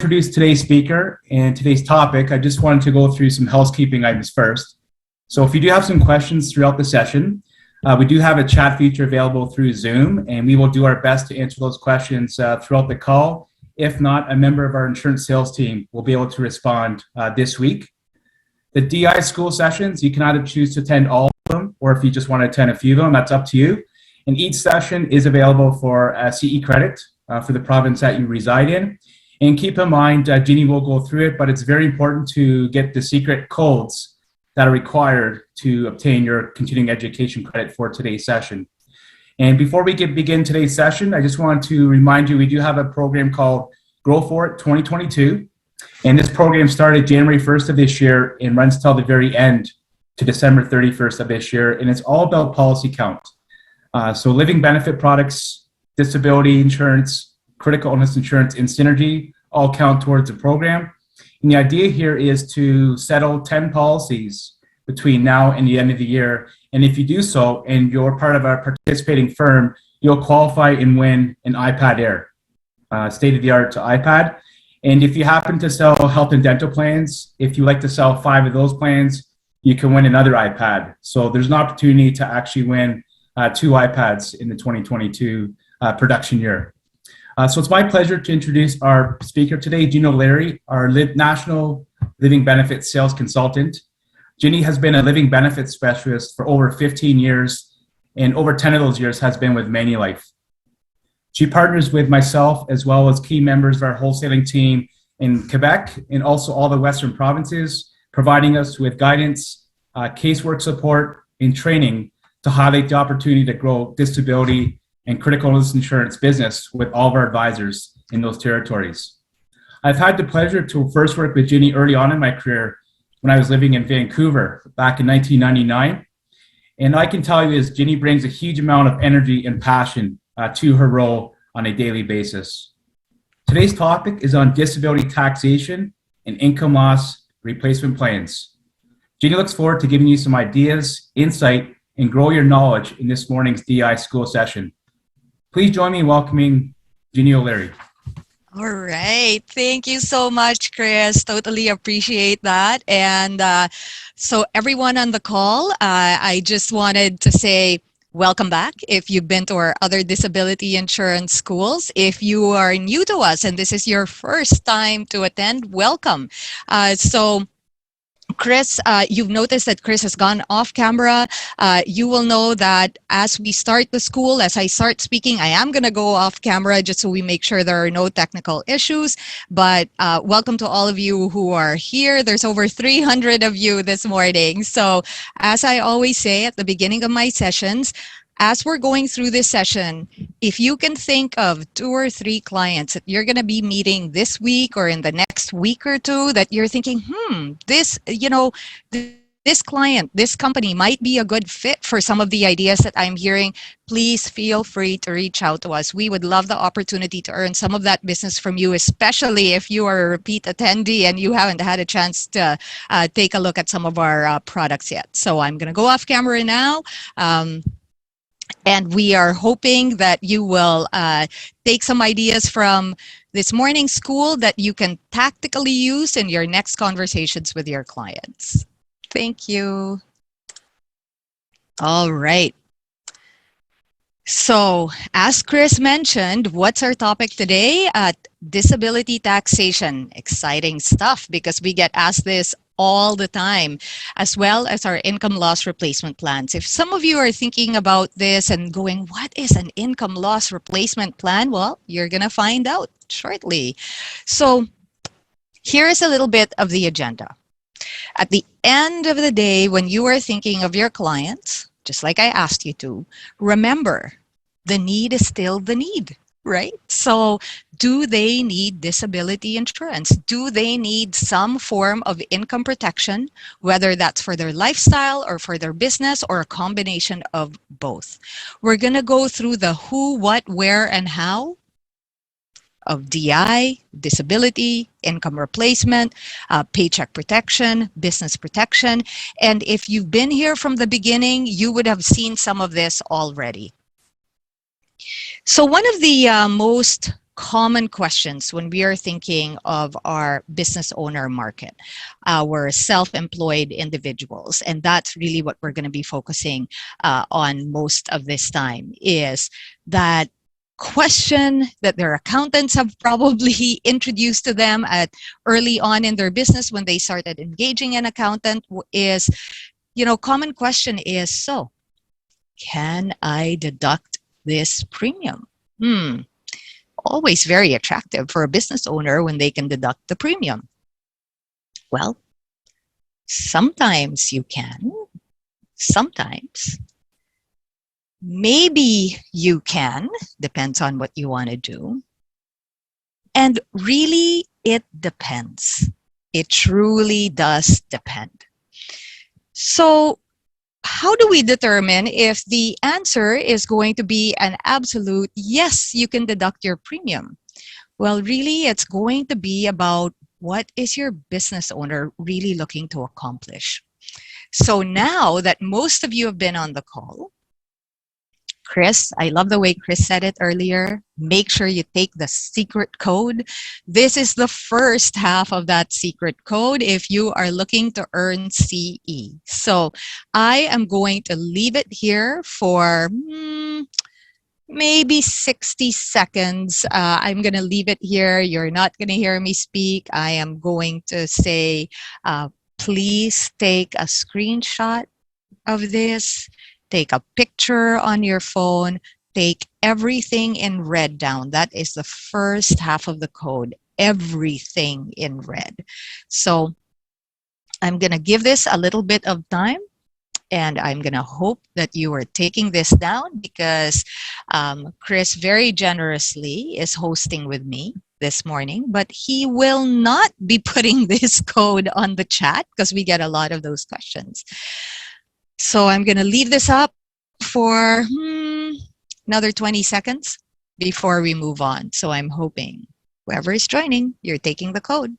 Introduce today's speaker and today's topic, I just wanted to go through some housekeeping items first. So if you do have some questions throughout the session, we do have a chat feature available through Zoom, and we will do our best to answer those questions throughout the call. If not, a member of our insurance sales team will be able to respond this week. The DI school sessions, you can either choose to attend all of them, or if you just want to attend a few of them, that's up to you. And each session is available for CE credit for the province that you reside in. And keep in mind, Jeannie will go through it, but it's very important to get the secret codes that are required to obtain your continuing education credit for today's session. And before we begin today's session, I just want to remind you, we do have a program called Grow For It 2022. And this program started January 1st of this year and runs till the very end to December 31st of this year. And it's all about policy count. So living benefit products, disability insurance, critical illness insurance, and synergy all count towards the program. And the idea here is to settle 10 policies between now and the end of the year. And if you do so, and you're part of a participating firm, you'll qualify and win an iPad Air, state-of-the-art iPad. And if you happen to sell health and dental plans, if you like to sell 5 of those plans, you can win another iPad. So there's an opportunity to actually win 2 iPads in the 2022 production year. So it's my pleasure to introduce our speaker today, Ginny O'Leary, our National Living Benefits Sales Consultant. Ginny has been a living benefits specialist for over 15 years, and over 10 of those years has been with Manulife. She partners with myself as well as key members of our wholesaling team in Quebec and also all the Western provinces, providing us with guidance, casework support, and training to highlight the opportunity to grow disability and critical illness insurance business with all of our advisors in those territories. I've had the pleasure to first work with Ginny early on in my career when I was living in Vancouver back in 1999. And I can tell you is Ginny brings a huge amount of energy and passion to her role on a daily basis. Today's topic is on disability taxation and income loss replacement plans. Ginny looks forward to giving you some ideas, insight, and grow your knowledge in this morning's DI school session. Please join me in welcoming Ginny O'Leary. All right. Thank you so much, Chris. Totally appreciate that. And so everyone on the call, I just wanted to say welcome back if you've been to our other disability insurance schools. If you are new to us and this is your first time to attend, welcome. Chris, you've noticed that Chris has gone off camera. You will know that as we start the school, as I start speaking, I am going to go off camera just so we make sure there are no technical issues. But welcome to all of you who are here. There's over 300 of you this morning. So as I always say at the beginning of my sessions, as we're going through this session, if you can think of 2 or 3 clients that you're going to be meeting this week or in the next week or two that you're thinking, this client, this company might be a good fit for some of the ideas that I'm hearing, please feel free to reach out to us. We would love the opportunity to earn some of that business from you, especially if you are a repeat attendee and you haven't had a chance to take a look at some of our products yet. So I'm going to go off camera now. And we are hoping that you will take some ideas from this morning's school that you can tactically use in your next conversations with your clients. Thank you. All right. So as Chris mentioned, what's our topic today? Disability taxation. Exciting stuff because we get asked this all the time, as well as our income loss replacement plans. If some of you are thinking about this and going, what is an income loss replacement plan? Well, you're going to find out shortly. So here is a little bit of the agenda. At the end of the day, when you are thinking of your clients, just like I asked you to, remember, the need is still the need. Right? So do they need disability insurance? Do they need some form of income protection, whether that's for their lifestyle or for their business or a combination of both? We're going to go through the who, what, where, and how of DI, disability, income replacement, paycheck protection, business protection. And if you've been here from the beginning, you would have seen some of this already. So one of the most common questions when we are thinking of our business owner market, our self-employed individuals. And that's really what we're going to be focusing on most of this time, is that question that their accountants have probably introduced to them at early on in their business when they started engaging an accountant is, common question is, so can I deduct this premium? Always very attractive for a business owner when they can deduct the premium. Well, sometimes you can, sometimes. Maybe you can, depends on what you want to do. And really, it depends. It truly does depend. So, how do we determine if the answer is going to be an absolute yes, you can deduct your premium? Well, really, it's going to be about what is your business owner really looking to accomplish. So now that most of you have been on the call, Chris, I love the way Chris said it earlier. Make sure you take the secret code. This is the first half of that secret code if you are looking to earn CE. So I am going to leave it here for maybe 60 seconds. I'm going to leave it here. You're not going to hear me speak. I am going to say, please take a screenshot of this. Take a picture on your phone, take everything in red down. That is the first half of the code, everything in red. So I'm going to give this a little bit of time, and I'm going to hope that you are taking this down because Chris very generously is hosting with me this morning, but he will not be putting this code on the chat because we get a lot of those questions. So I'm going to leave this up for another 20 seconds before we move on. So I'm hoping whoever is joining, you're taking the code.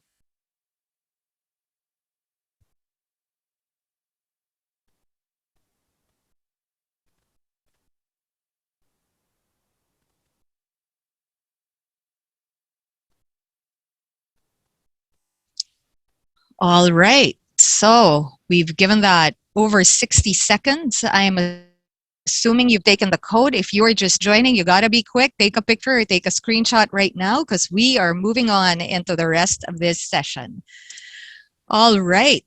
All right. So we've given that over 60 seconds. I am assuming you've taken the code. If you're just joining, you got to be quick. Take a picture or take a screenshot right now because we are moving on into the rest of this session. All right.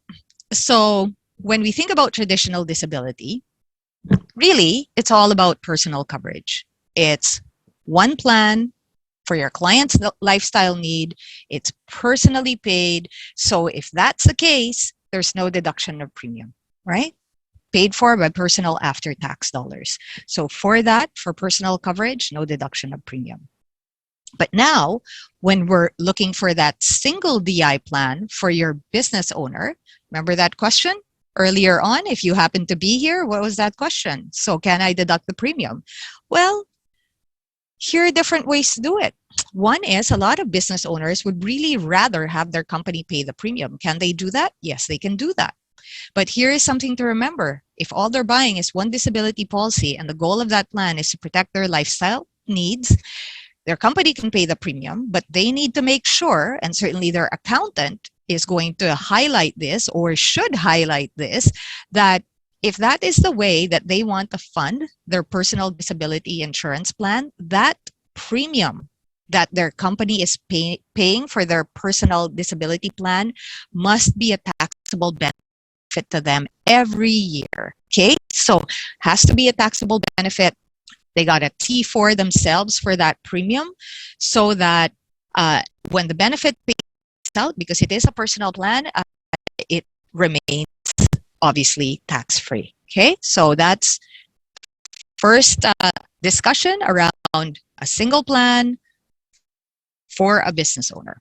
So when we think about traditional disability, really, it's all about personal coverage. It's one plan for your client's lifestyle need. It's personally paid. So if that's the case, there's no deduction of premium, right? Paid for by personal after-tax dollars. So for that, for personal coverage, no deduction of premium. But now, when we're looking for that single DI plan for your business owner, remember that question earlier on? If you happen to be here, what was that question? So can I deduct the premium? Well, here are different ways to do it. One is a lot of business owners would really rather have their company pay the premium. Can they do that? Yes, they can do that. But here is something to remember. If all they're buying is one disability policy and the goal of that plan is to protect their lifestyle needs, their company can pay the premium, but they need to make sure, and certainly their accountant is going to highlight this or should highlight this, that if that is the way that they want to fund their personal disability insurance plan, that premium that their company is paying for their personal disability plan must be a taxable benefit to them every year. Okay, so has to be a taxable benefit. They got a T4 themselves for that premium so that when the benefit pays out, because it is a personal plan, it remains obviously tax-free. Okay, so that's first discussion around a single plan for a business owner.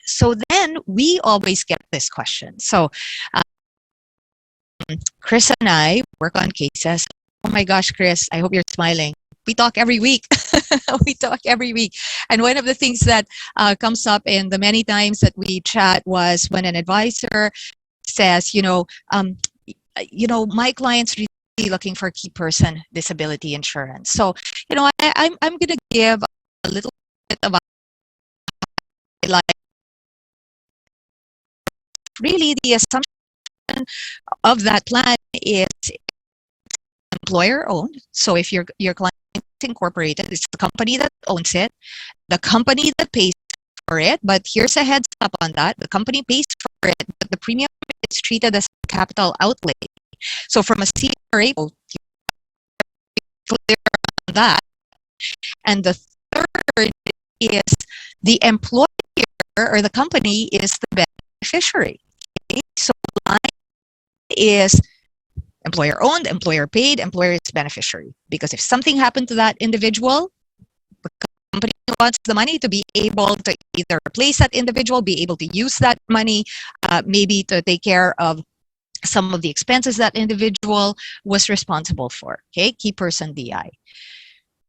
So then we always get this question. So Chris and I work on cases. Oh my gosh, Chris, I hope you're smiling. We talk every week. We talk every week. And one of the things that comes up in the many times that we chat was when an advisor says, my client's really looking for key person disability insurance. So, I'm going to give a little bit of really the assumption of that plan is employer owned. So if your client is incorporated, it's the company that owns it, the company that pays for it. But here's a heads up on that: the company pays for it, but the premium is treated as a capital outlay. So from a CRA, clear on that. And the third is the employer or the company is the beneficiary. Okay? So line is employer owned, employer paid, employer is beneficiary. Because if something happened to that individual, the company wants the money to be able to either replace that individual, be able to use that money, maybe to take care of some of the expenses that individual was responsible for. Okay, key person DI.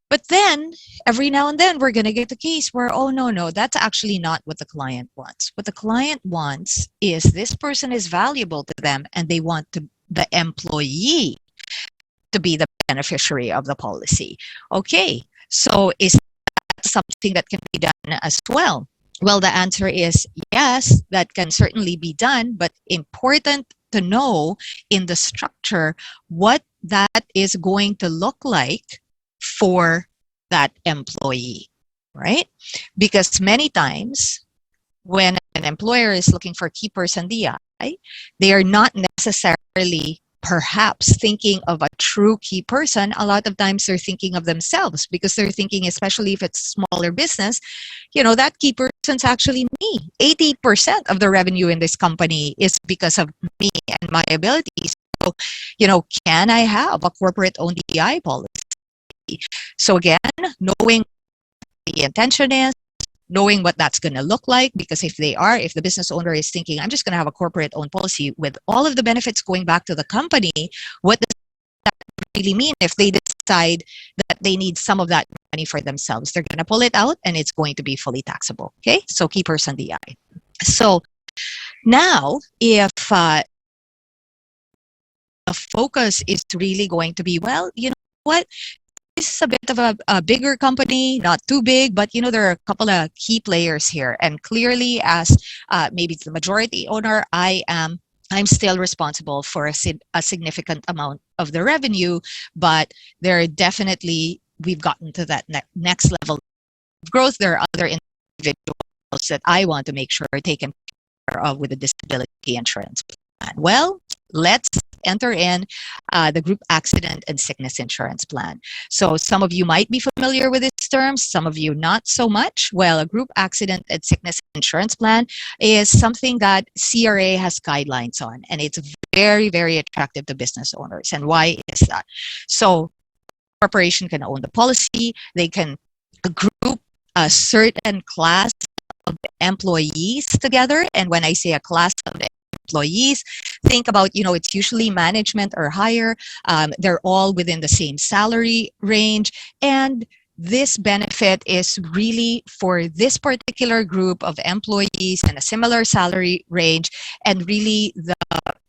But then every now and then we're going to get a case where, oh, no, that's actually not what the client wants. What the client wants is this person is valuable to them and they want the employee to be the beneficiary of the policy. Okay, so is that something that can be done as well? Well, the answer is yes, that can certainly be done, but important to know in the structure what that is going to look like for that employee, right? Because many times when an employer is looking for key person DI, they are not necessarily perhaps thinking of a true key person. A lot of times they're thinking of themselves because they're thinking, especially if it's smaller business, that key person's actually me. 80% of the revenue in this company is because of me and my abilities. So, can I have a corporate owned DI policy? So again, knowing the intention is, knowing what that's going to look like, because if the business owner is thinking, I'm just going to have a corporate owned policy with all of the benefits going back to the company, what does that really mean if they decide that they need some of that money for themselves? They're going to pull it out and it's going to be fully taxable. Okay, so key person DI. So now if the focus is really going to be, well, you know what? This is a bit of a bigger company, not too big, but there are a couple of key players here. And clearly, as maybe the majority owner, I'm still responsible for a significant amount of the revenue, but we've gotten to that next level of growth. There are other individuals that I want to make sure are taken care of with a disability insurance plan. Well, let's enter in the group accident and sickness insurance plan. So some of you might be familiar with these terms, some of you not so much. Well, a group accident and sickness insurance plan is something that CRA has guidelines on, and it's very, very attractive to business owners. And why is that? So corporation can own the policy, they can group a certain class of employees together. And when I say a class of employees, think about, it's usually management or higher. They're all within the same salary range. And this benefit is really for this particular group of employees in a similar salary range. And really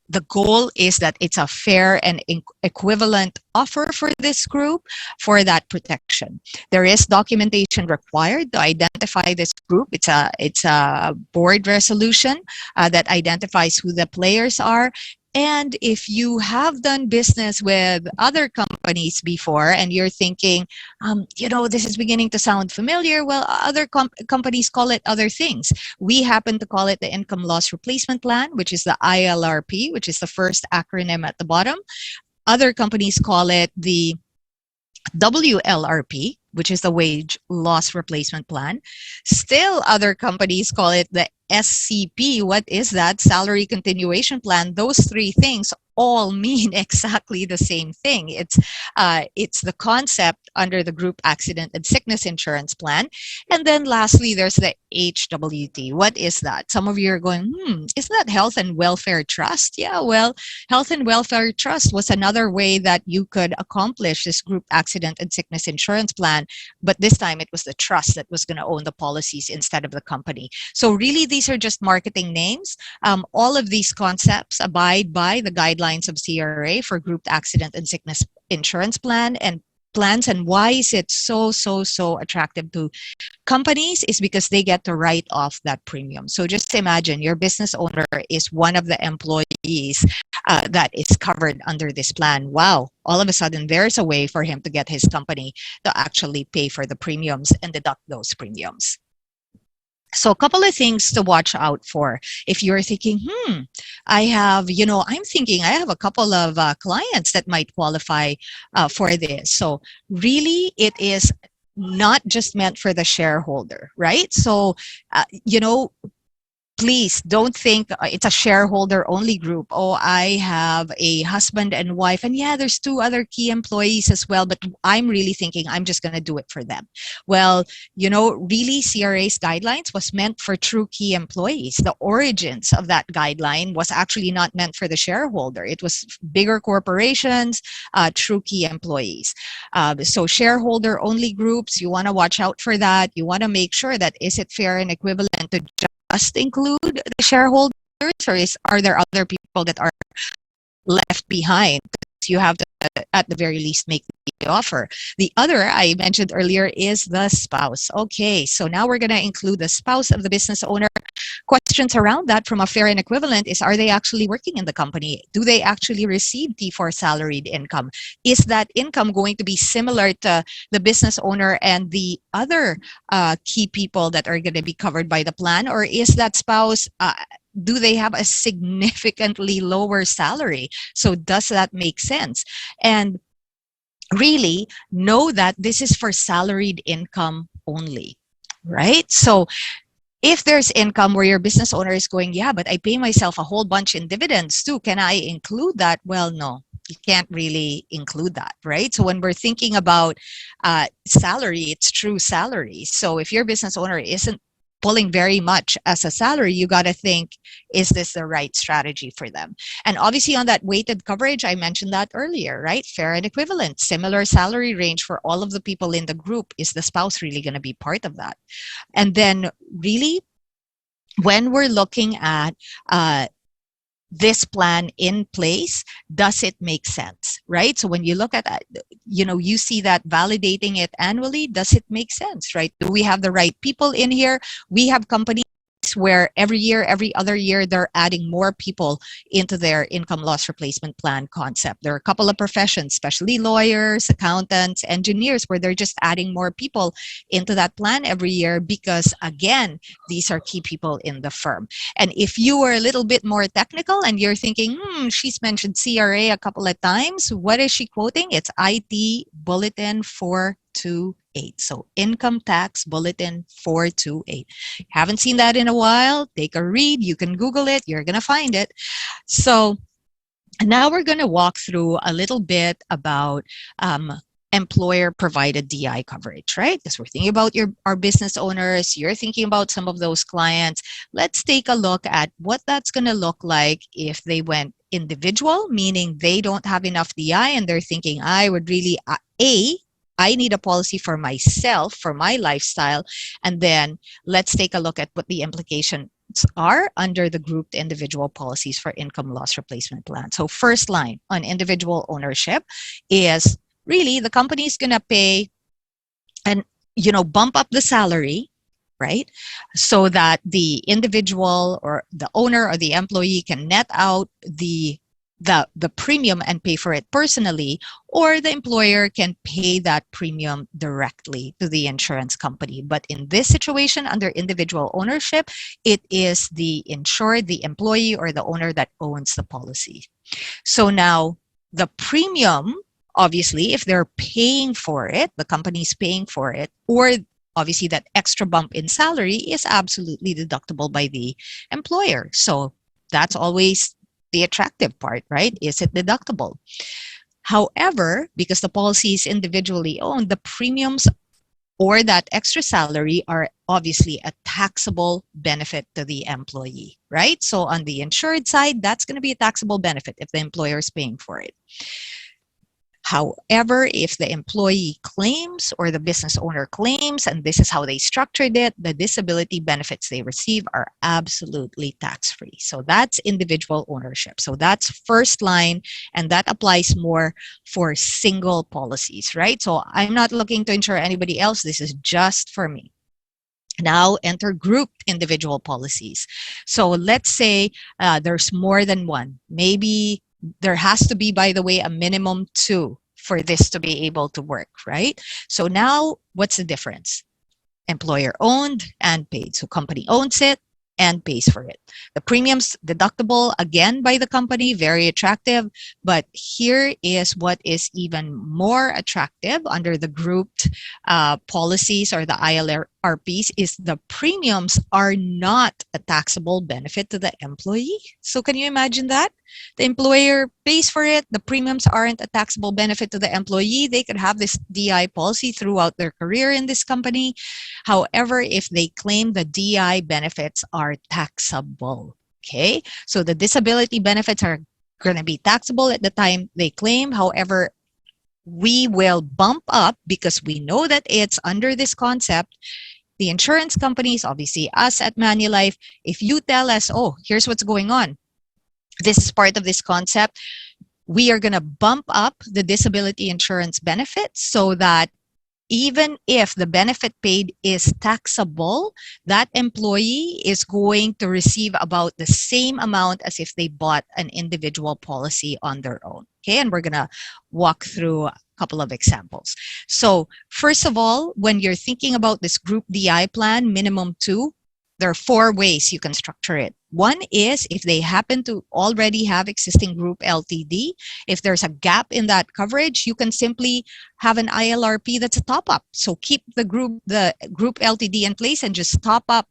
the goal is that it's a fair and equivalent offer for this group for that protection. There is documentation required to identify this group. It's a board resolution that identifies who the players are. And if you have done business with other companies before and you're thinking, this is beginning to sound familiar, well, other companies call it other things. We happen to call it the income loss replacement plan, which is the ILRP, which is the first acronym at the bottom. Other companies call it the WLRP, which is the wage loss replacement plan. Still, other companies call it the SCP. What is that? Salary continuation plan. Those three things all mean exactly the same thing. It's the concept under the group accident and sickness insurance plan. And then lastly, there's the HWT. What is that? Some of you are going, isn't that Health and Welfare Trust? Yeah, well, Health and Welfare Trust was another way that you could accomplish this group accident and sickness insurance plan, but this time it was the trust that was going to own the policies instead of the company. So really, these are just marketing names. All of these concepts abide by the guidelines of CRA for group accident and sickness insurance plan, and plans and why is it so attractive to companies is because they get to write off that premium. So just imagine your business owner is one of the employees that is covered under this plan. Wow, all of a sudden there's a way for him to get his company to actually pay for the premiums and deduct those premiums. So a couple of things to watch out for if you're thinking, I have, I'm thinking I have a couple of clients that might qualify for this. So really it is not just meant for the shareholder, right? So, please don't think it's a shareholder only group. Oh, I have a husband and wife, and yeah, there's 2 other key employees as well, but I'm really thinking I'm just going to do it for them. Well, really CRA's guidelines was meant for true key employees. The origins of that guideline was actually not meant for the shareholder. It was bigger corporations, true key employees. So shareholder only groups, you want to watch out for that. You want to make sure that is it fair and equivalent to just include the shareholders, or are there other people that are left behind? You have to, at the very least, make the offer. The other I mentioned earlier is the spouse. Okay, so now we're going to include the spouse of the business owner. Questions around that from a fair and equivalent is, are they actually working in the company? Do they actually receive T4 salaried income? Is that income going to be similar to the business owner and the other key people that are going to be covered by the plan? Or is that spouse, do they have a significantly lower salary? So does that make sense? And really know that this is for salaried income only, right? So if there's income where your business owner is going, yeah, but I pay myself a whole bunch in dividends too, can I include that? Well, no, you can't really include that, right? So when we're thinking about salary, it's true salary. So if your business owner isn't pulling very much as a salary, you got to think, is this the right strategy for them? And obviously on that weighted coverage, I mentioned that earlier, right? Fair and equivalent, similar salary range for all of the people in the group. Is the spouse really going to be part of that? And then really, when we're looking at this plan in place, does it make sense, right? So when you look at that, you see that validating it annually, does it make sense, right? Do we have the right people in here? We have companies where every year, every other year, they're adding more people into their income loss replacement plan concept. There are a couple of professions, especially lawyers, accountants, engineers, where they're just adding more people into that plan every year because, again, these are key people in the firm. And if you were a little bit more technical and you're thinking, she's mentioned CRA a couple of times, what is she quoting? It's IT Bulletin 428. So Income Tax Bulletin 428. Haven't seen that in a while? Take a read. You can Google it. You're going to find it. So now we're going to walk through a little bit about employer provided DI coverage, right? Because we're thinking about our business owners. You're thinking about some of those clients. Let's take a look at what that's going to look like if they went individual, meaning they don't have enough DI and they're thinking, I would really, I need a policy for myself, for my lifestyle. And then let's take a look at what the implications are under the grouped individual policies for income loss replacement plan. So first line on individual ownership is really the company is going to pay and, bump up the salary, right? So that the individual or the owner or the employee can net out the premium and pay for it personally, or the employer can pay that premium directly to the insurance company. But in this situation, under individual ownership, it is the insured, the employee, or the owner that owns the policy. So now the premium, obviously, if they're paying for it, the company's paying for it, or obviously that extra bump in salary is absolutely deductible by the employer. So that's always the attractive part, right? Is it deductible? However, because the policy is individually owned, the premiums or that extra salary are obviously a taxable benefit to the employee, right? So on the insured side, that's going to be a taxable benefit if the employer is paying for it. However, if the employee claims or the business owner claims, and this is how they structured it, the disability benefits they receive are absolutely tax-free. So that's individual ownership. So that's first line, and that applies more for single policies, right? So I'm not looking to insure anybody else. This is just for me. Now enter grouped individual policies. So let's say there's more than one. Maybe there has to be, by the way, a minimum 2 for this to be able to work, right? So now what's the difference? Employer owned and paid. So company owns it and pays for it. The premiums deductible again by the company, very attractive. But here is what is even more attractive under the grouped policies or the ILRPs is the premiums are not a taxable benefit to the employee. So can you imagine that? The employer pays for it. The premiums aren't a taxable benefit to the employee. They could have this DI policy throughout their career in this company. However, if they claim the DI benefits are taxable, okay? So the disability benefits are going to be taxable at the time they claim. However, we will bump up because we know that it's under this concept. The insurance companies, obviously us at Manulife, if you tell us, oh, here's what's going on, this is part of this concept, we are going to bump up the disability insurance benefits so that even if the benefit paid is taxable, that employee is going to receive about the same amount as if they bought an individual policy on their own. Okay, and we're going to walk through a couple of examples. So first of all, when you're thinking about this group DI plan, minimum 2, there are 4 ways you can structure it. One is if they happen to already have existing group LTD, if there's a gap in that coverage, you can simply have an ILRP that's a top up. So keep the group LTD in place and just top up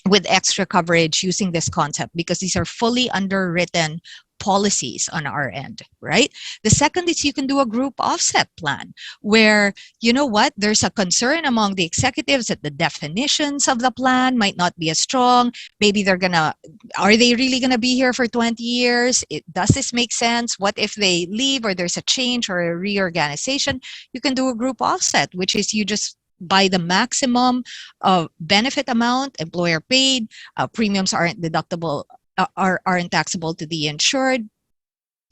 with extra coverage using this concept because these are fully underwritten policies on our end, right? The second is you can do a group offset plan where, you know what, there's a concern among the executives that the definitions of the plan might not be as strong. Maybe are they really gonna be here for 20 years? Does this make sense? What if they leave or there's a change or a reorganization? You can do a group offset, which is you just by the maximum of benefit amount, employer paid, premiums aren't deductible, aren't taxable to the insured,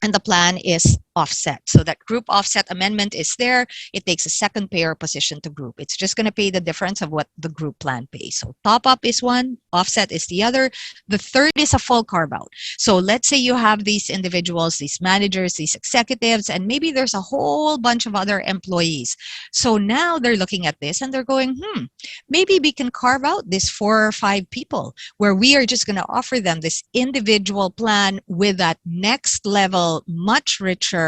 and the plan is offset. So that group offset amendment is there. It takes a second payer position to group. It's just going to pay the difference of what the group plan pays. So top up is one, offset is the other. The third is a full carve out. So let's say you have these individuals, these managers, these executives, and maybe there's a whole bunch of other employees. So now they're looking at this and they're going, maybe we can carve out this 4 or 5 people where we are just going to offer them this individual plan with that next level, much richer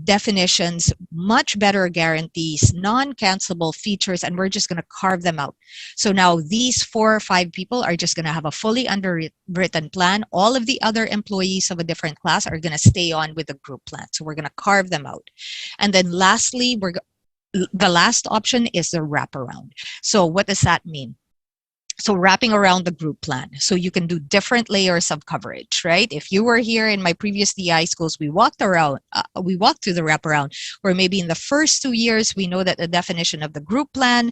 definitions, much better guarantees, non-cancelable features, and we're just going to carve them out. So now these 4 or 5 people are just going to have a fully underwritten plan. All of the other employees of a different class are going to stay on with the group plan. So we're going to carve them out. And then lastly, the last option is the wraparound. So what does that mean? So wrapping around the group plan. So you can do different layers of coverage, right? If you were here in my previous DI schools, we walked through the wraparound, where maybe in the first 2 years, we know that the definition of the group plan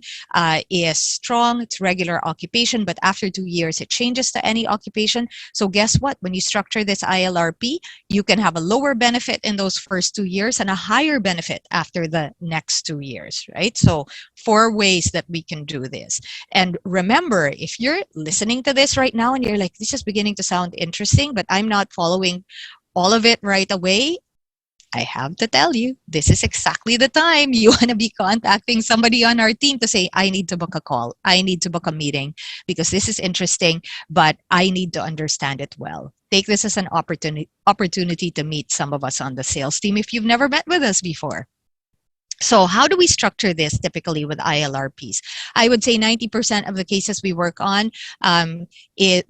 is strong, it's regular occupation, but after 2 years, it changes to any occupation. So guess what? When you structure this ILRP, you can have a lower benefit in those first 2 years and a higher benefit after the next 2 years, right? So 4 ways that we can do this. And remember, if you're listening to this right now and you're like, this is beginning to sound interesting, but I'm not following all of it right away, I have to tell you, this is exactly the time you want to be contacting somebody on our team to say, I need to book a call. I need to book a meeting because this is interesting, but I need to understand it well. Take this as an opportunity to meet some of us on the sales team if you've never met with us before. So how do we structure this typically with ILRPs? I would say 90% of the cases we work on, it's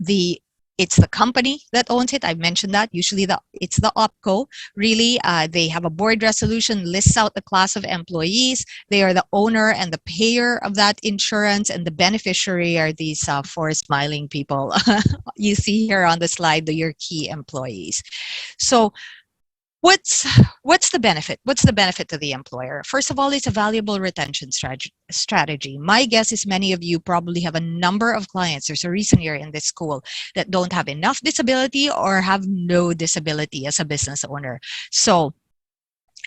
the company that owns it. I've mentioned that. Usually it's the OpCo. Really, they have a board resolution, lists out the class of employees. They are the owner and the payer of that insurance, and the beneficiary are these 4 smiling people you see here on the slide, your key employees. So what's the benefit? What's the benefit to the employer? First of all, it's a valuable retention strategy. My guess is many of you probably have a number of clients. There's a reason you're in this school that don't have enough disability or have no disability as a business owner. So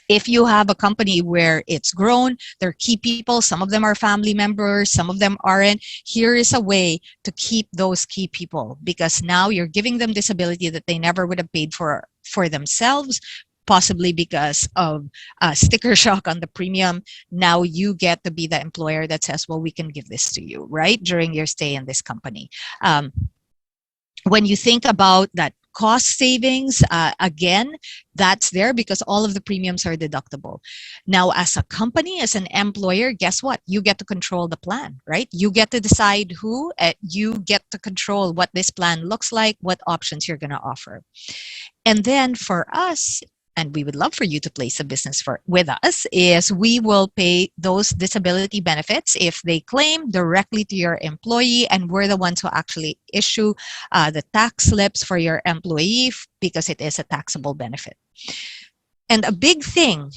if you have a company where it's grown, they're key people, some of them are family members, some of them aren't, here is a way to keep those key people, because now you're giving them disability that they never would have paid for themselves, possibly because of sticker shock on the premium. Now you get to be the employer that says, well, we can give this to you, right, during your stay in this company. When you think about that cost savings, again, that's there because all of the premiums are deductible. Now, as a company, as an employer, guess what? You get to control the plan, right? You get to decide who, you get to control what this plan looks like, what options you're going to offer. And then for us, and we would love for you to place a business with us, is we will pay those disability benefits if they claim directly to your employee, and we're the ones who actually issue the tax slips for your employee because it is a taxable benefit. And a big thing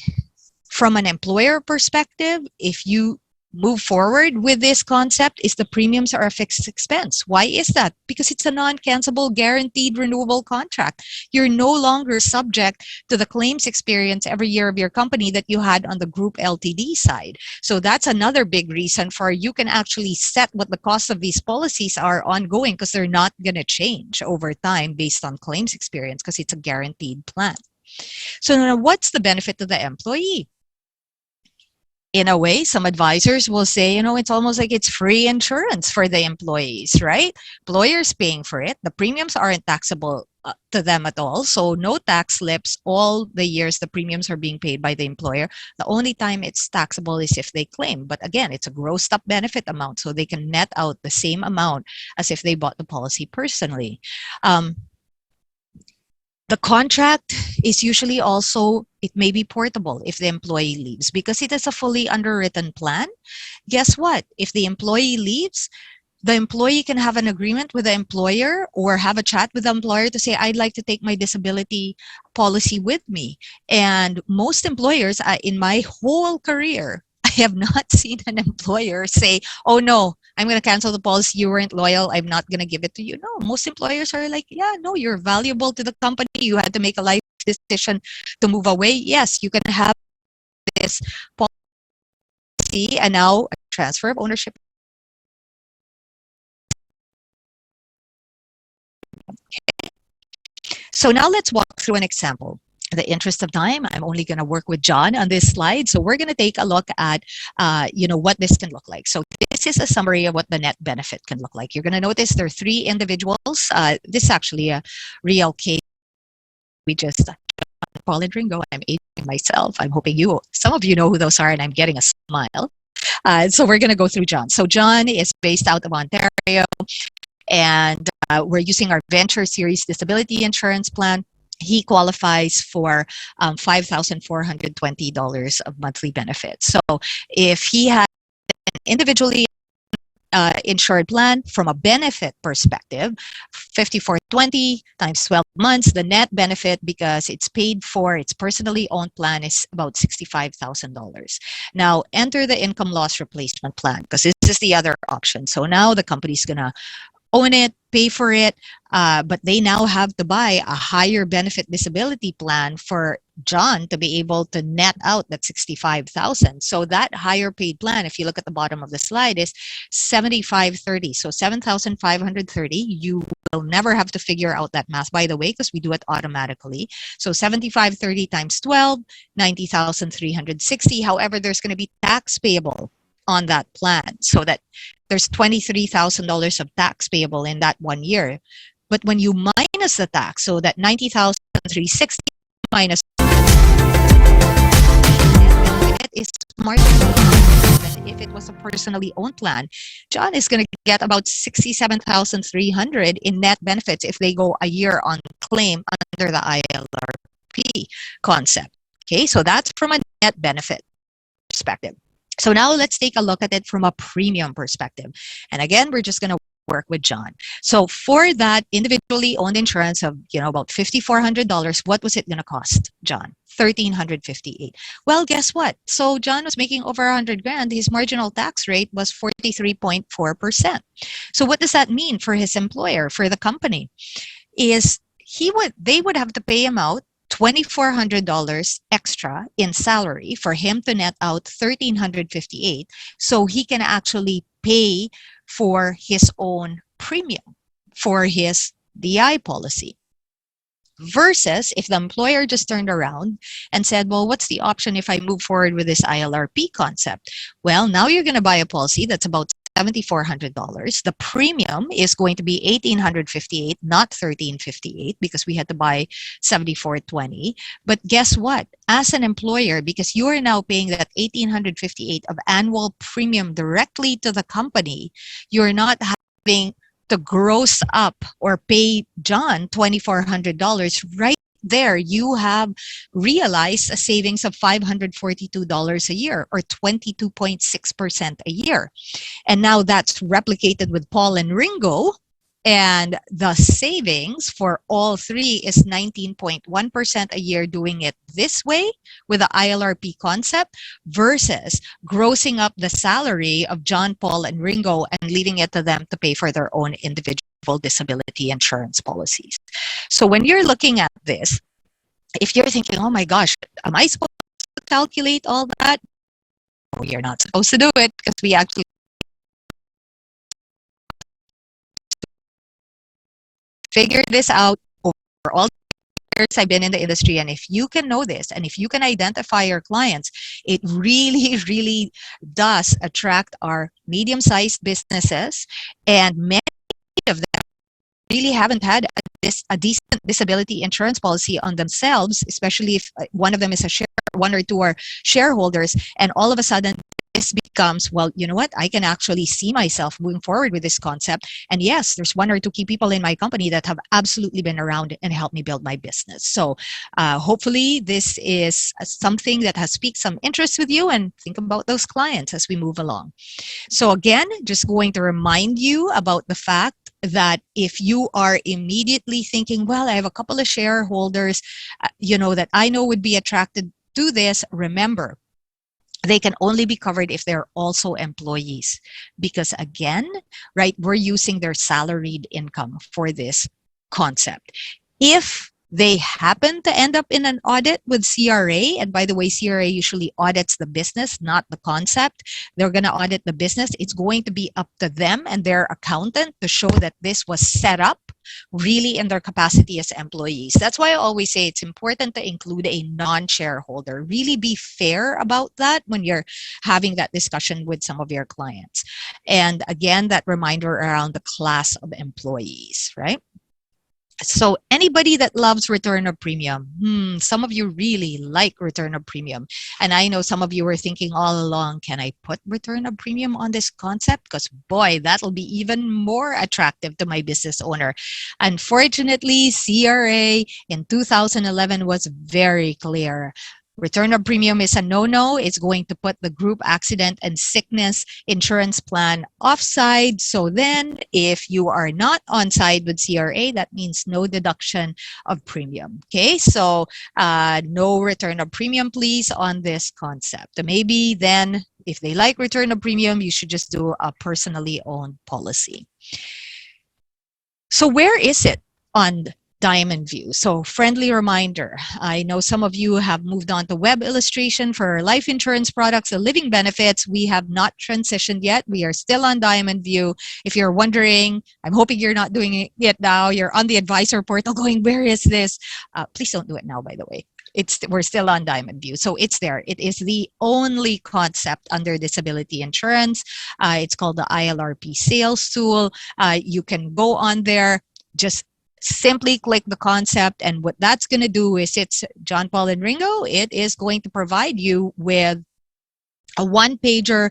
from an employer perspective, if you move forward with this concept, is the premiums are a fixed expense. Why is that? Because it's a non-cancelable, guaranteed renewable contract. You're no longer subject to the claims experience every year of your company that you had on the group LTD side. So that's another big reason for you can actually set what the cost of these policies are ongoing, because they're not going to change over time based on claims experience, because it's a guaranteed plan. So now what's the benefit to the employee? In a way, some advisors will say, it's almost like it's free insurance for the employees, right? Employers paying for it. The premiums aren't taxable to them at all. So no tax slips all the years the premiums are being paid by the employer. The only time it's taxable is if they claim. But again, it's a grossed up benefit amount, so they can net out the same amount as if they bought the policy personally. The contract is usually also, it may be portable if the employee leaves, because it is a fully underwritten plan. Guess what? If the employee leaves, the employee can have an agreement with the employer or have a chat with the employer to say, I'd like to take my disability policy with me. And most employers, in my whole career, I have not seen an employer say, oh no, I'm going to cancel the policy. You weren't loyal. I'm not going to give it to you. No, most employers are like, yeah, no, you're valuable to the company. You had to make a life decision to move away. Yes, you can have this policy, and now a transfer of ownership. So now let's walk through an example. In the interest of time, I'm only going to work with John on this slide. So we're going to take a look at, what this can look like. So this is a summary of what the net benefit can look like. You're going to notice there are 3 individuals. This is actually a real case. We just, Paul and Ringo, I'm aging myself. I'm hoping some of you know who those are, and I'm getting a smile. So we're going to go through John. So John is based out of Ontario, and we're using our Venture Series Disability Insurance Plan. He qualifies for $5,420 of monthly benefits. So if he had an individually insured plan, from a benefit perspective, 5420 times 12 months, the net benefit, because it's paid for, it's personally owned plan, is about $65,000. Now enter the income loss replacement plan, because this is the other option. So now the company's gonna own it, pay for it, but they now have to buy a higher benefit disability plan for John to be able to net out that $65,000. So that higher paid plan, if you look at the bottom of the slide, is $75.30. So $7,530. You will never have to figure out that math, by the way, because we do it automatically. So $75.30 times 12, $90,360. However, there's going to be tax payable on that plan, so that there's $23,000 of tax payable in that 1 year. But when you minus the tax, so that $90,360 minus is smarter than if it was a personally owned plan. John is going to get about $67,300 in net benefits if they go a year on claim under the ILRP concept. Okay, so that's from a net benefit perspective. So now let's take a look at it from a premium perspective. And again, we're just going to work with John. So for that individually owned insurance of, about $5,400, what was it going to cost, John? $1,358. Well, guess what? So John was making over 100 grand. His marginal tax rate was 43.4%. So what does that mean for his employer, for the company? Is they would have to pay him out $2,400 extra in salary for him to net out $1,358, so he can actually pay for his own premium for his DI policy. Versus if the employer just turned around and said, well, what's the option if I move forward with this ILRP concept? Well, now you're going to buy a policy that's about $7,400. The premium is going to be $1,858, not $1,358, because we had to buy $7,420. But guess what? As an employer, because you are now paying that $1,858 of annual premium directly to the company, you're not having to gross up or pay John $2,400. Right there, you have realized a savings of $542 a year, or 22.6% a year. And now that's replicated with Paul and Ringo. And the savings for all three is 19.1% a year doing it this way with the ILRP concept, versus grossing up the salary of John, Paul, and Ringo and leaving it to them to pay for their own individual disability insurance policies. So when you're looking at this, if you're thinking, oh my gosh, am I supposed to calculate all that? No, you're not supposed to do it, because we actually figured this out over all the years I've been in the industry. And if you can know this, and if you can identify your clients, it really, really does attract our medium-sized businesses. And many of them really haven't had a decent disability insurance policy on themselves, especially if one of them is one or two are shareholders, and all of a sudden this becomes, well, you know what, I can actually see myself moving forward with this concept. And yes, there's one or two key people in my company that have absolutely been around and helped me build my business. So hopefully this is something that has piqued some interest with you, and think about those clients as we move along. So again, just going to remind you about the fact that if you are immediately thinking, well, I have a couple of shareholders, that I know would be attracted to this, remember, they can only be covered if they're also employees. Because again, right, we're using their salaried income for this concept. If they happen to end up in an audit with CRA, and by the way, CRA usually audits the business, not the concept. They're going to audit the business. It's going to be up to them and their accountant to show that this was set up really in their capacity as employees. That's why I always say it's important to include a non-shareholder. Really be fair about that when you're having that discussion with some of your clients. And again, that reminder around the class of employees, right? So anybody that loves return of premium, some of you really like return of premium. And I know some of you were thinking all along, can I put return of premium on this concept? Because boy, that'll be even more attractive to my business owner. Unfortunately, CRA in 2011 was very clear. Return of premium is a no-no. It's going to put the group accident and sickness insurance plan offside. So then if you are not on side with CRA, that means no deduction of premium. Okay, so no return of premium, please, on this concept. Maybe then if they like return of premium, you should just do a personally owned policy. So where is it on Diamond View? So friendly reminder, I know some of you have moved on to web illustration for life insurance products and living benefits. We have not transitioned yet. We are still on Diamond View. If you're wondering, I'm hoping you're not doing it now. You're on the advisor portal going, where is this? Please don't do it now, by the way. We're still on Diamond View. So it's there. It is the only concept under disability insurance. It's called the ILRP sales tool. You can go on there, just simply click the concept, and what that's going to do is, it's John, Paul, and Ringo. It is going to provide you with a one-pager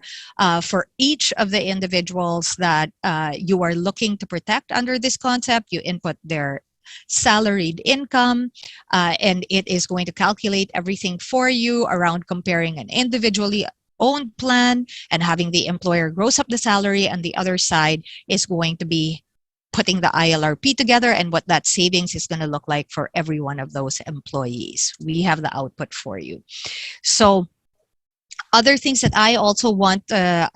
for each of the individuals that you are looking to protect under this concept. You input their salaried income, and it is going to calculate everything for you around comparing an individually owned plan and having the employer gross up the salary, and the other side is going to be putting the ILRP together and what that savings is going to look like for every one of those employees. We have the output for you. So other things that I also want to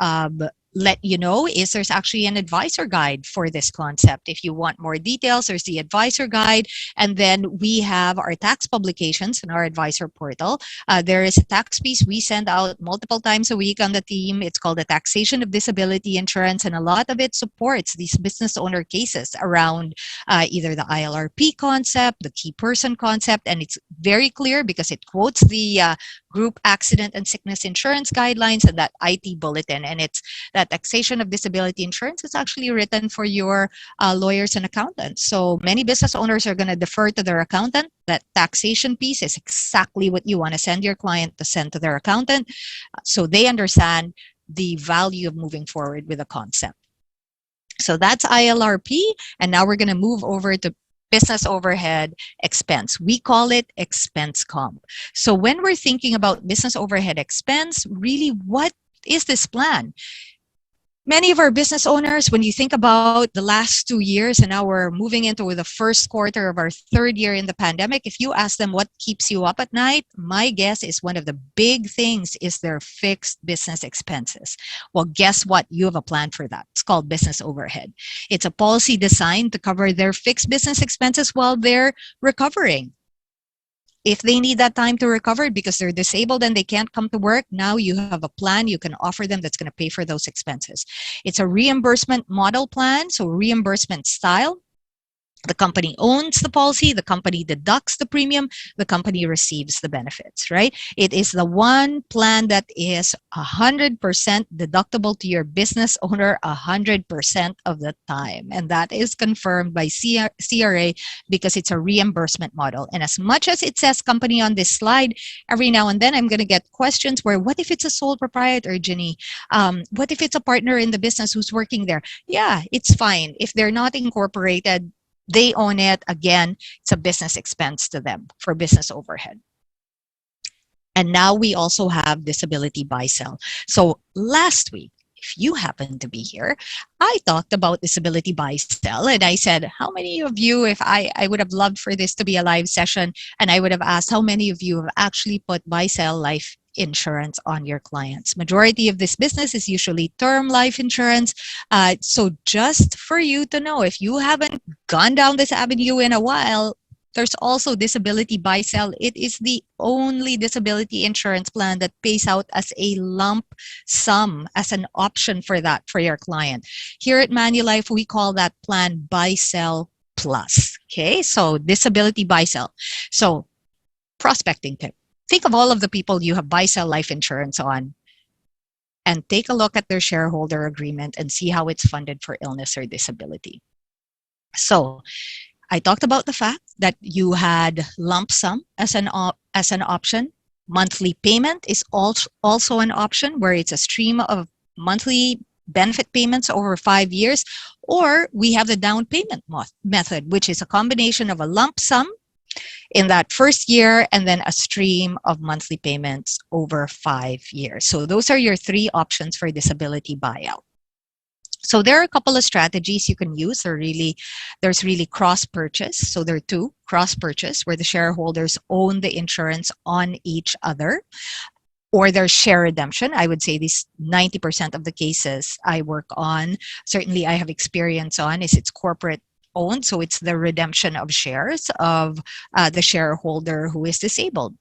let you know is there's actually an advisor guide for this concept. If you want more details, there's the advisor guide. And then we have our tax publications in our advisor portal. There is a tax piece we send out multiple times a week on the team. It's called the Taxation of Disability Insurance. And a lot of it supports these business owner cases around either the ILRP concept, the key person concept. And it's very clear because it quotes the group accident and sickness insurance guidelines and that IT bulletin. And it's that taxation of disability insurance is actually written for your lawyers and accountants. So many business owners are going to defer to their accountant. That taxation piece is exactly what you want to send your client to send to their accountant so they understand the value of moving forward with a concept. So that's ILRP. And now we're going to move over to business overhead expense. We call it expense comp. So when we're thinking about business overhead expense, really, what is this plan? Many of our business owners, when you think about the last 2 years and now we're moving into the first quarter of our third year in the pandemic, if you ask them what keeps you up at night, my guess is one of the big things is their fixed business expenses. Well, guess what? You have a plan for that. It's called business overhead. It's a policy designed to cover their fixed business expenses while they're recovering. If they need that time to recover because they're disabled and they can't come to work, now you have a plan you can offer them that's going to pay for those expenses. It's a reimbursement model plan, so reimbursement style. The company owns the policy, the company deducts the premium, the company receives the benefits, right? It is the one plan that is 100% deductible to your business owner 100% of the time. And that is confirmed by CRA because it's a reimbursement model. And as much as it says company on this slide, every now and then I'm going to get questions where, what if it's a sole proprietor, Ginny? What if it's a partner in the business who's working there? Yeah, it's fine. If they're not incorporated, they own it. Again, it's a business expense to them for business overhead. And now we also have disability buy-sell. So last week, if you happen to be here, I talked about disability buy-sell and I said, how many of you, if I would have loved for this to be a live session, and I would have asked how many of you have actually put buy-sell life insurance on your clients. Majority of this business is usually term life insurance. So just for you to know, if you haven't gone down this avenue in a while, there's also disability buy-sell. It is the only disability insurance plan that pays out as a lump sum, as an option for that for your client. Here at Manulife, we call that plan buy-sell plus. Okay, so disability buy-sell. So prospecting tip. Think of all of the people you have buy-sell life insurance on and take a look at their shareholder agreement and see how it's funded for illness or disability. So I talked about the fact that you had lump sum as an option. Monthly payment is also an option where it's a stream of monthly benefit payments over 5 years. Or we have the down payment method, which is a combination of a lump sum in that first year and then a stream of monthly payments over 5 years. So those are your 3 options for disability buyout. So there are a couple of strategies you can use. There's really cross-purchase. So there are 2, cross-purchase, where the shareholders own the insurance on each other, or there's share redemption. I would say these 90% of the cases I work on, certainly I have experience on, is it's corporate owned. So it's the redemption of shares of the shareholder who is disabled.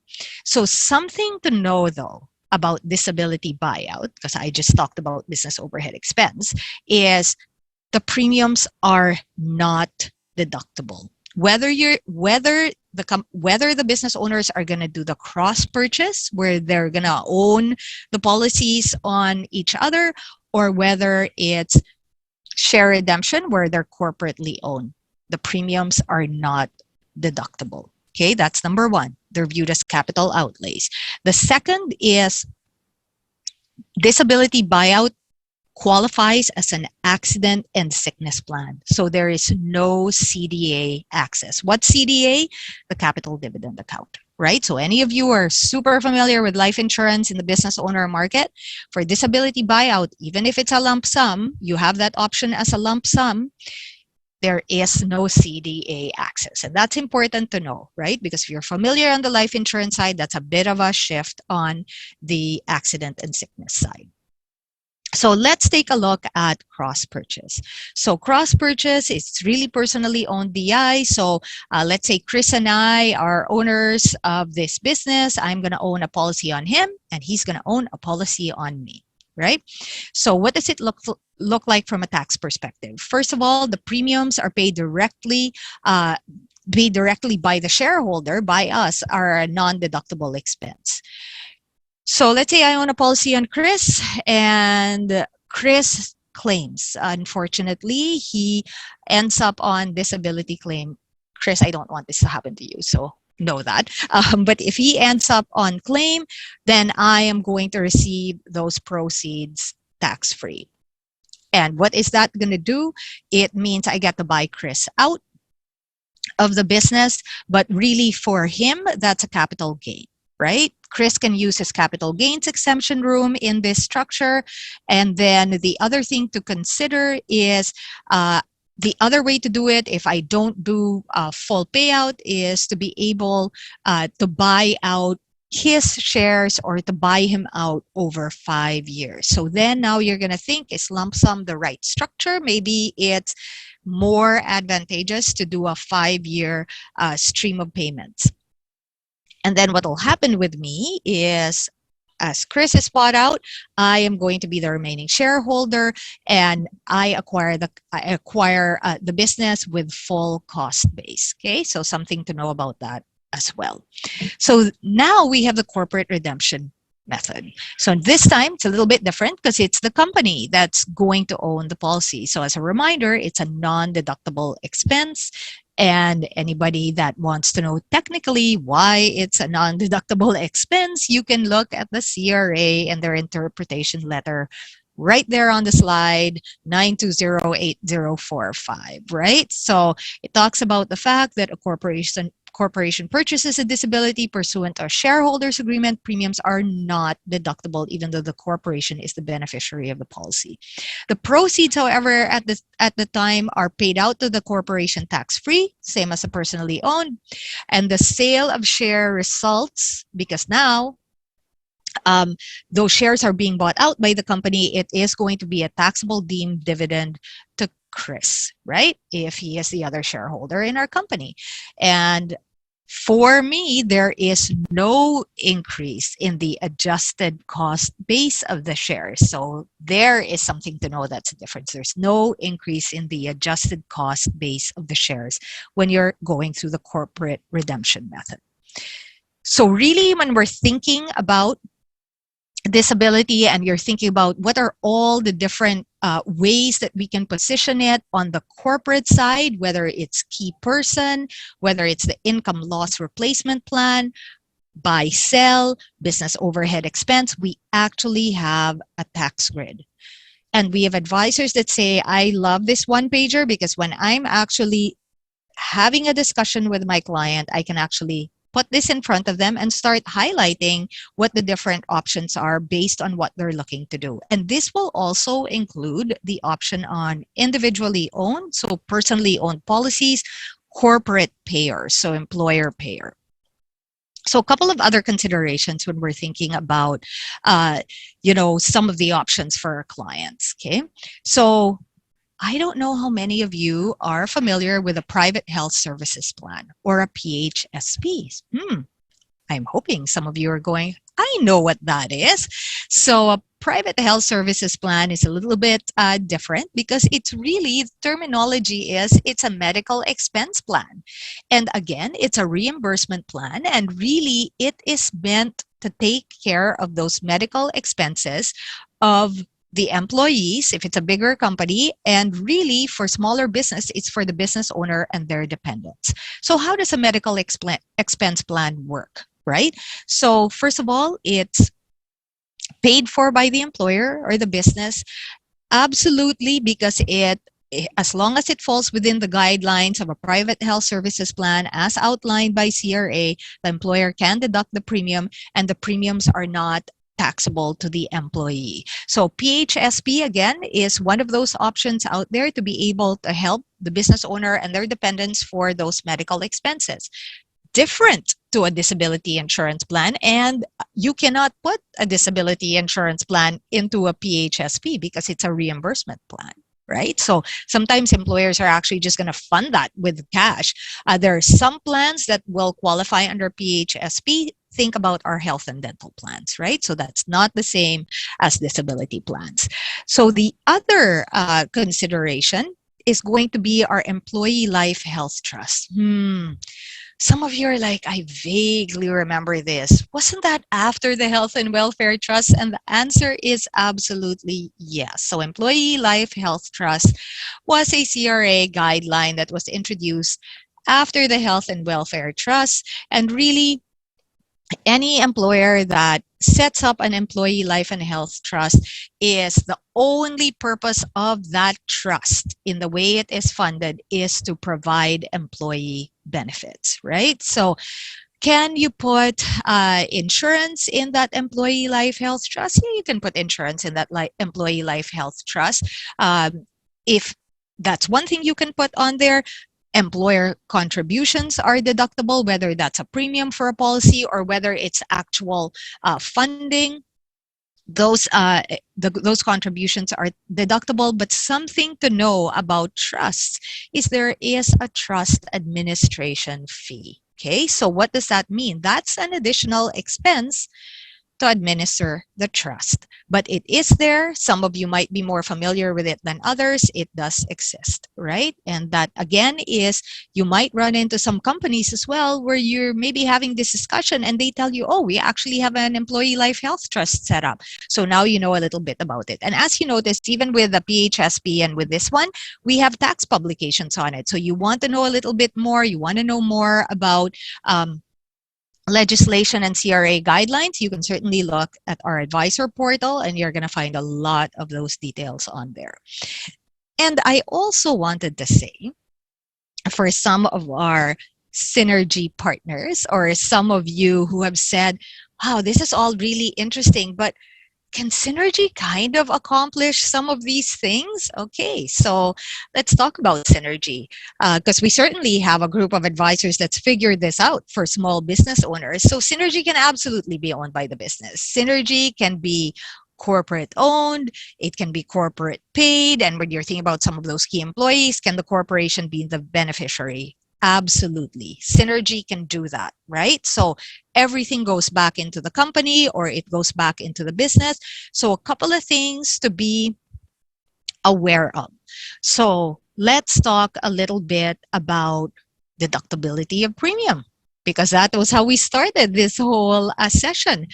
So something to know though about disability buyout, because I just talked about business overhead expense, is the premiums are not deductible. Whether the business owners are going to do the cross purchase where they're going to own the policies on each other, or whether it's share redemption where they're corporately owned, the premiums are not deductible. Okay, that's number 1. They're viewed as capital outlays. The second is disability buyout qualifies as an accident and sickness plan. So there is no CDA access. What's CDA? The capital dividend account. right? So any of you are super familiar with life insurance in the business owner market, for disability buyout, even if it's a lump sum, you have that option as a lump sum, there is no CDA access. And that's important to know, right? Because if you're familiar on the life insurance side, that's a bit of a shift on the accident and sickness side. So let's take a look at cross purchase. So cross purchase is really personally owned BI. So let's say Chris and I are owners of this business. I'm going to own a policy on him and he's going to own a policy on me, right? So what does it look like from a tax perspective? First of all, the premiums are paid directly by the shareholder, by us, are a non-deductible expense. So let's say I own a policy on Chris and Chris claims. Unfortunately, he ends up on disability claim. Chris, I don't want this to happen to you, so know that. But if he ends up on claim, then I am going to receive those proceeds tax-free. And what is that going to do? It means I get to buy Chris out of the business, but really for him, that's a capital gain, right? Chris can use his capital gains exemption room in this structure. And then the other thing to consider is the other way to do it, if I don't do a full payout, is to be able to buy out his shares or to buy him out over 5 years. So then now you're going to think, is lump sum the right structure? Maybe it's more advantageous to do a 5-year stream of payments. And then what will happen with me is, as Chris is bought out, I am going to be the remaining shareholder, and I acquire the business with full cost base. Okay, so something to know about that as well. So now we have the corporate redemption method. So this time it's a little bit different because it's the company that's going to own the policy. So as a reminder, it's a non-deductible expense. And anybody that wants to know technically why it's a non-deductible expense, you can look at the CRA and their interpretation letter right there on the slide, 9208045, right? So it talks about the fact that a corporation purchases a disability pursuant to a shareholders agreement, premiums are not deductible even though the corporation is the beneficiary of the policy. The proceeds, however, at the time are paid out to the corporation tax-free, same as a personally owned, and the sale of share results because now those shares are being bought out by the company. It is going to be a taxable deemed dividend to Chris, right? If he is the other shareholder in our company. And for me, there is no increase in the adjusted cost base of the shares. So there is something to know that's a difference. There's no increase in the adjusted cost base of the shares when you're going through the corporate redemption method. So really, when we're thinking about disability and you're thinking about what are all the different ways that we can position it on the corporate side, whether it's key person, whether it's the income loss replacement plan, buy, sell, business overhead expense, we actually have a tax grid. And we have advisors that say, I love this one pager because when I'm actually having a discussion with my client, I can actually put this in front of them and start highlighting what the different options are based on what they're looking to do. And this will also include the option on individually owned, so personally owned policies, corporate payers, so employer payer. So a couple of other considerations when we're thinking about, some of the options for our clients, okay? So I don't know how many of you are familiar with a private health services plan or a PHSP. I'm hoping some of you are going, I know what that is. So a private health services plan is a little bit different because it's really, terminology is, it's a medical expense plan. And again, it's a reimbursement plan. And really, it is meant to take care of those medical expenses of the employees, if it's a bigger company, and really for smaller business, it's for the business owner and their dependents. So how does a medical expense plan work, right? So first of all, it's paid for by the employer or the business, absolutely, because it as long as it falls within the guidelines of a private health services plan as outlined by CRA, the employer can deduct the premium, and the premiums are not taxable to the employee. So PHSP, again, is one of those options out there to be able to help the business owner and their dependents for those medical expenses. Different to a disability insurance plan, and you cannot put a disability insurance plan into a PHSP because it's a reimbursement plan, right? So sometimes employers are actually just going to fund that with cash. There are some plans that will qualify under PHSP. Think about our health and dental plans, right? So that's not the same as disability plans. So the other consideration is going to be our employee life health trust. Some of you are like, I vaguely remember this. Wasn't that after the Health and Welfare Trust? And the answer is absolutely yes. So Employee Life Health Trust was a CRA guideline that was introduced after the Health and Welfare Trust. And really, any employer that sets up an employee life and health trust is the only purpose of that trust in the way it is funded is to provide employee benefits, right? So can you put insurance in that employee life health trust? Yeah, you can put insurance in that employee life health trust. If that's one thing you can put on there. Employer contributions are deductible, whether that's a premium for a policy or whether it's actual funding. Those contributions are deductible. But something to know about trusts is there is a trust administration fee. Okay, so what does that mean? That's an additional expense to administer the trust. But it is there. Some of you might be more familiar with it than others. It does exist, right? And that, again, is you might run into some companies as well where you're maybe having this discussion and they tell you, oh, we actually have an employee life health trust set up. So now you know a little bit about it. And as you noticed, even with the PHSP and with this one, we have tax publications on it. So you want to know a little bit more, you want to know more about legislation and CRA guidelines, you can certainly look at our advisor portal and you're going to find a lot of those details on there. And I also wanted to say, for some of our synergy partners or some of you who have said, wow, this is all really interesting, but can synergy kind of accomplish some of these things? Okay, so let's talk about synergy because we certainly have a group of advisors that's figured this out for small business owners. So synergy can absolutely be owned by the business. Synergy can be corporate owned, it can be corporate paid, and when you're thinking about some of those key employees, can the corporation be the beneficiary? Absolutely. Synergy can do that, right? So everything goes back into the company or it goes back into the business. So a couple of things to be aware of. So let's talk a little bit about deductibility of premium, because that was how we started this whole session.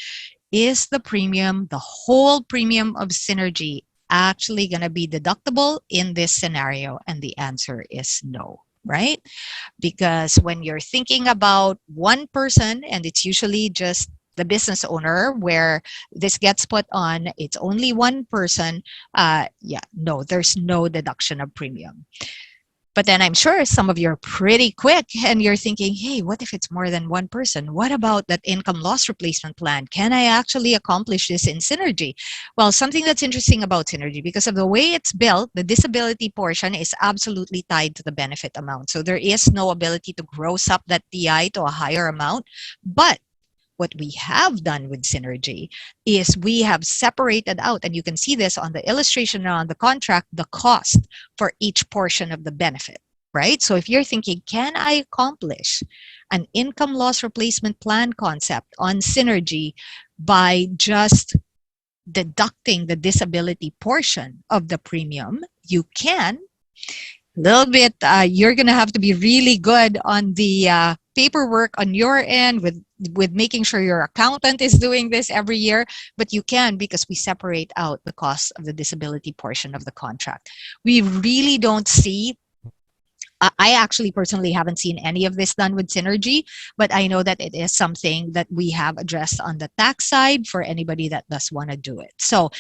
Is the premium, the whole premium of Synergy, actually going to be deductible in this scenario? And the answer is no. Right? Because when you're thinking about one person, and it's usually just the business owner where this gets put on, it's only one person, no, there's no deduction of premium. But then I'm sure some of you are pretty quick and you're thinking, hey, what if it's more than one person? What about that income loss replacement plan? Can I actually accomplish this in Synergy? Well, something that's interesting about Synergy, because of the way it's built, the disability portion is absolutely tied to the benefit amount. So there is no ability to gross up that DI to a higher amount. But what we have done with Synergy is we have separated out, and you can see this on the illustration on the contract, the cost for each portion of the benefit, right? So if you're thinking, can I accomplish an income loss replacement plan concept on Synergy by just deducting the disability portion of the premium? You can. A little bit, you're going to have to be really good on the paperwork on your end with making sure your accountant is doing this every year, but you can, because we separate out the cost of the disability portion of the contract. We really don't see, I actually personally haven't seen any of this done with Synergy, but I know that it is something that we have addressed on the tax side for anybody that does want to do it. So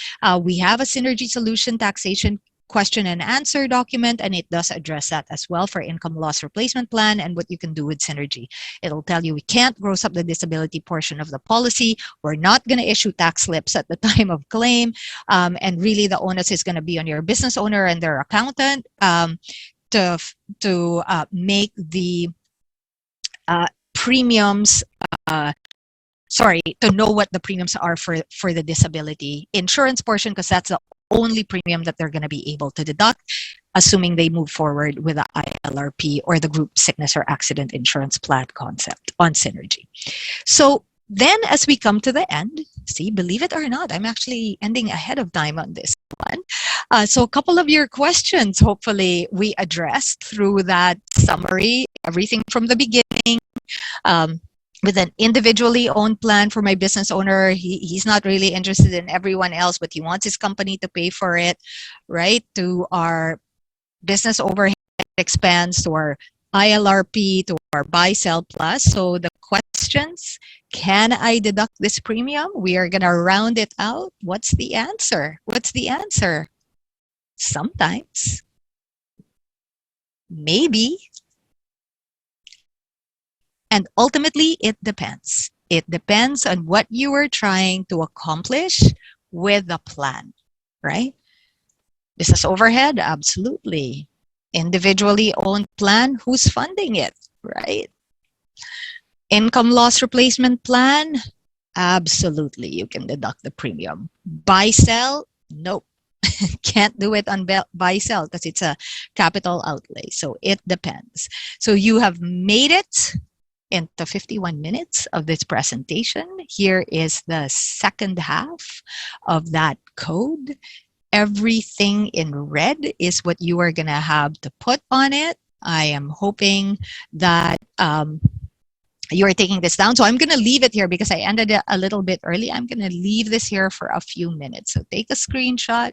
we have a Synergy solution taxation question and answer document, and it does address that as well for income loss replacement plan and what you can do with Synergy. It'll tell you we can't gross up the disability portion of the policy. We're not going to issue tax slips at the time of claim. And really the onus is going to be on your business owner and their accountant to make the premiums, to know what the premiums are for the disability insurance portion, because that's the only premium that they're going to be able to deduct, assuming they move forward with the ILRP or the group sickness or accident insurance plan concept on Synergy. So then as we come to the end, see, believe it or not, I'm actually ending ahead of time on this one. So a couple of your questions, hopefully we addressed through that summary, everything from the beginning. With an individually owned plan for my business owner, he's not really interested in everyone else, but he wants his company to pay for it, right? To our business overhead expense, to our ILRP, to our buy sell plus. So the questions, can I deduct this premium? We are going to round it out. What's the answer? What's the answer? Sometimes. Maybe. And ultimately, it depends. It depends on what you are trying to accomplish with the plan, right? Business overhead, absolutely. Individually owned plan, who's funding it, right? Income loss replacement plan, absolutely, you can deduct the premium. Buy sell, nope. Can't do it on buy sell because it's a capital outlay. So it depends. So you have made it into 51 minutes of this presentation. Here is the second half of that code. Everything in red is what you are going to have to put on it. I am hoping that you are taking this down. So I'm going to leave it here because I ended it a little bit early. I'm going to leave this here for a few minutes. So take a screenshot,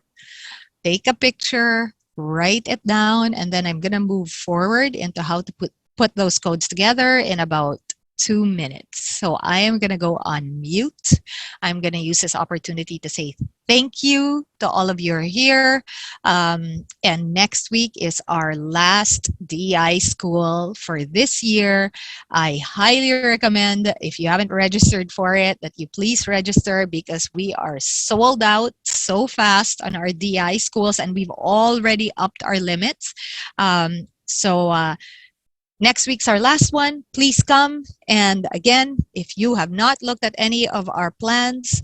take a picture, write it down, and then I'm going to move forward into how to put those codes together in about 2 minutes. So I am going to go on mute. I'm going to use this opportunity to say thank you to all of you who are here. And next week is our last DI school for this year. I highly recommend, if you haven't registered for it, that you please register because we are sold out so fast on our DI schools and we've already upped our limits. Next week's our last one. Please come. And again, if you have not looked at any of our plans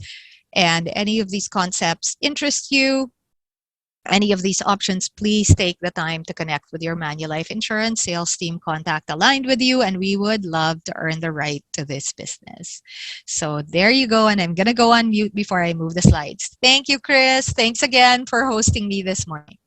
and any of these concepts interest you, any of these options, please take the time to connect with your Manulife insurance sales team contact aligned with you, and we would love to earn the right to this business. So there you go, and I'm going to go on mute before I move the slides. Thank you, Chris. Thanks again for hosting me this morning.